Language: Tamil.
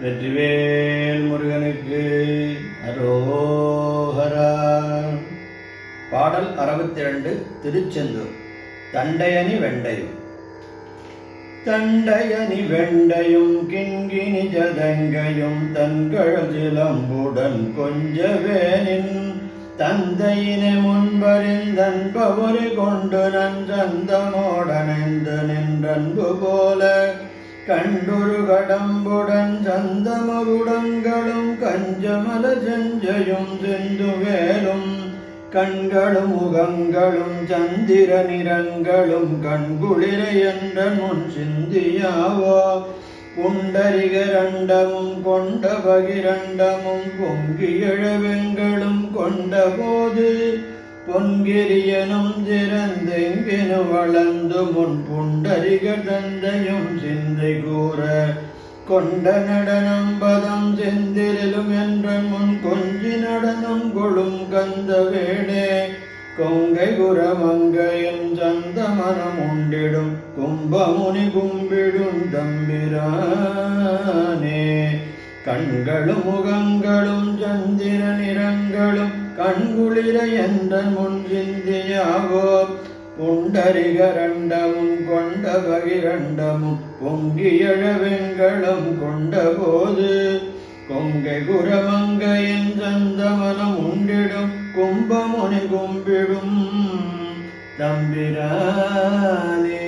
வெற்றிவேல் முருகனுக்கு அரோஹரா. பாடல் 62. திருச்செந்தூர். தண்டையணி வெண்டையும். தண்டையணி வெண்டையும் கிண்கிணி ஜதங்கையும் தன்கழல் சிலம்புடன் கொஞ்சவேனின் தந்தையினை முன்பறிந்தன்பவரை கொண்டு நஞ்சந்தமோடனைந்து நின்றன்பு போல கண்டுரு கடம்புடன் சந்தமகுடங்களும் கஞ்சமல செஞ்சையும் செந்துவேலும் கண்களும் முகங்களும் சந்திர நிறங்களும் கண்குளிர என்ற முன் சிந்தியாவோ புண்டரிகரண்டமும் கொண்ட பகிரண்டமும் பொங்கி எழுவெங்களும் கொண்ட போது பொன்கிரியனும் திறந்தெங்கினு வளர்ந்து முன் புண்டரிக தந்தையும் சிந்தை கூற கொண்ட நடனம் பதம் செந்திலும் என்ற முன் கொஞ்சி நடனம் கொழும் கந்த வேடே கொங்கை குரமங்கையின் சந்த மனம் உண்டிடும் கும்பமுனி கும்பிடும் தம்பிரானே. கண்களும் முகங்களும் சந்திர நிறங்களும் கண்குளிர என்ற முன் சிந்தியாவோ புண்டரிகரண்டமும் கொண்ட பகிரண்டமும் பொங்கி எழவெங்களும் கொண்ட போது கொங்கை குரமங்கையின் சந்தமனம் உண்டிடும் கும்பமுனி கும்பிடும் தம்பிரானே.